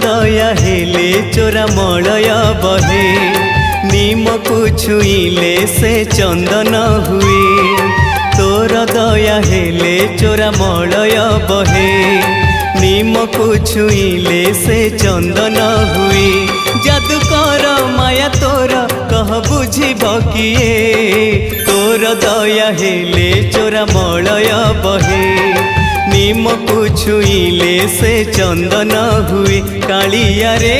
दया हेले चोरा मलय बहे नीम को छुईले से चंदन हुए तोर दया हेले चोरा मलय बहे नीम को छुईले से चंदन हुए जादूकर माया तोर कह बुझिब किए तोर दया हेले चोरा मलय बहे नीम को छुईले से चंदन हुए कालिया रे